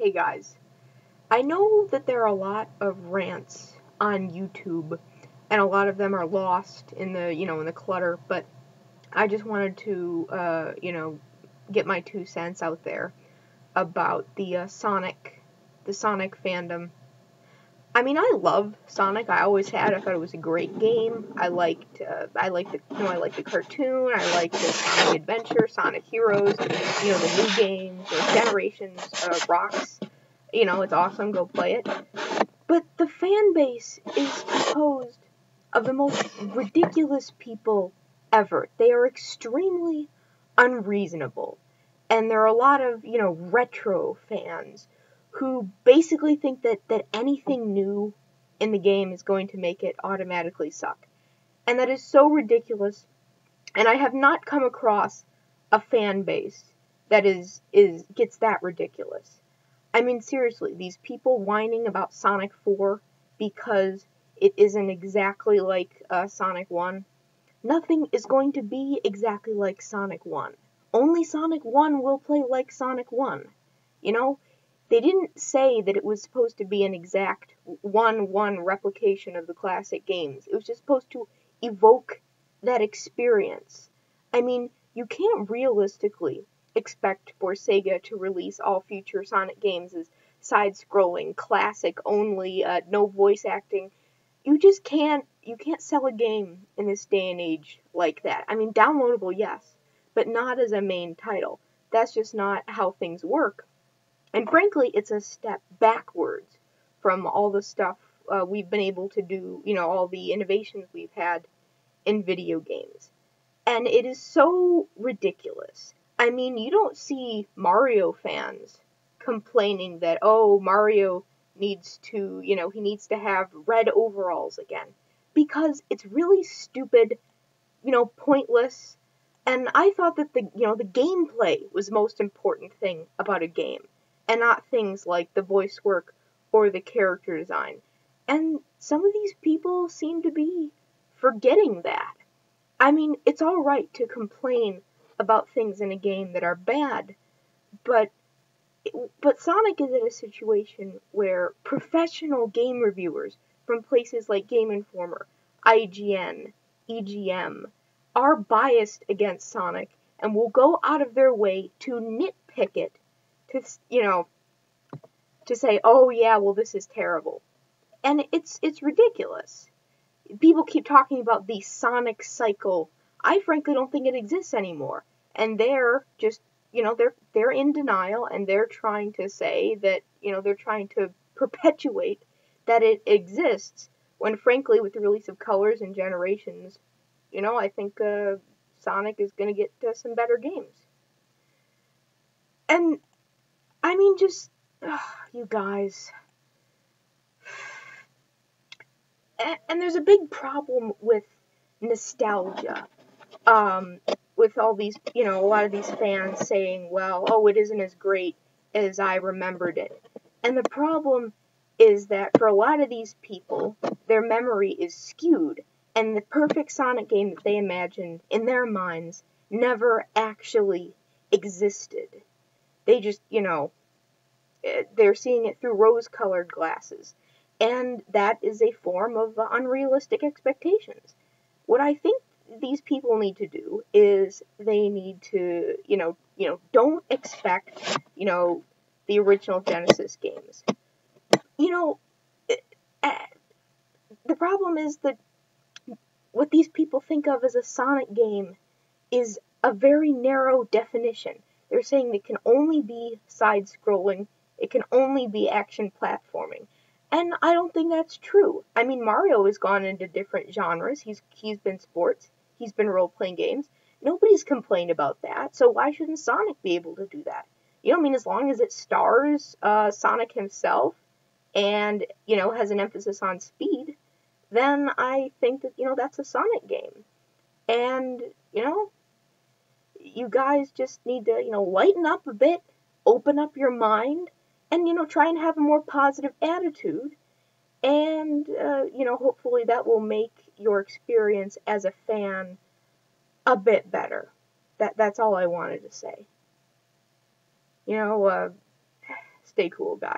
Hey guys, I know that there are a lot of rants on YouTube, and a lot of them are lost in the clutter, but I just wanted to, get my 2 cents out there about the Sonic fandom. I mean, I love Sonic. I always had. I thought it was a great game. I liked the cartoon. I liked the Sonic Adventure, Sonic Heroes. The new games, Generations, rocks. It's awesome. Go play it. But the fan base is composed of the most ridiculous people ever. They are extremely unreasonable. And there are a lot of, retro fans who basically think that anything new in the game is going to make it automatically suck. And that is so ridiculous. And I have not come across a fan base that gets that ridiculous. I mean, seriously, these people whining about Sonic 4 because it isn't exactly like Sonic 1. Nothing is going to be exactly like Sonic 1. Only Sonic 1 will play like Sonic 1. They didn't say that it was supposed to be an exact 1-1 replication of the classic games. It was just supposed to evoke that experience. I mean, you can't realistically expect for Sega to release all future Sonic games as side-scrolling, classic only, no voice acting. You can't sell a game in this day and age like that. I mean, downloadable, yes, but not as a main title. That's just not how things work. And frankly, it's a step backwards from all the stuff we've been able to do, all the innovations we've had in video games. And it is so ridiculous. I mean, you don't see Mario fans complaining that, oh, Mario needs to, he needs to have red overalls again. Because it's really stupid, pointless. And I thought that the gameplay was the most important thing about a game. And not things like the voice work or the character design. And some of these people seem to be forgetting that. I mean, it's alright to complain about things in a game that are bad, but Sonic is in a situation where professional game reviewers from places like Game Informer, IGN, EGM, are biased against Sonic and will go out of their way to nitpick it, to say, oh yeah, well this is terrible. And it's ridiculous. People keep talking about the Sonic cycle. I frankly don't think it exists anymore. And they're just, they're in denial, and they're trying to say that, they're trying to perpetuate that it exists, when frankly, with the release of Colors and Generations, I think Sonic is going to get some better games. And, I mean, just, you guys. And there's a big problem with nostalgia. With all these, a lot of these fans saying, well, oh, it isn't as great as I remembered it. And the problem is that for a lot of these people, their memory is skewed, and the perfect Sonic game that they imagined in their minds never actually existed. They just, they're seeing it through rose-colored glasses. And that is a form of unrealistic expectations. What I think these people need to do is they need to, don't expect, the original Genesis games. The problem is that what these people think of as a Sonic game is a very narrow definition. They're saying it can only be side-scrolling, it can only be action platforming. And I don't think that's true. I mean, Mario has gone into different genres. He's been sports. He's been role-playing games. Nobody's complained about that, so why shouldn't Sonic be able to do that? As long as it stars Sonic himself and, has an emphasis on speed, then I think that, that's a Sonic game. And, you guys just need to, lighten up a bit, open up your mind, and, try and have a more positive attitude. And, hopefully that will make your experience as a fan a bit better. That's all I wanted to say. Stay cool, guys.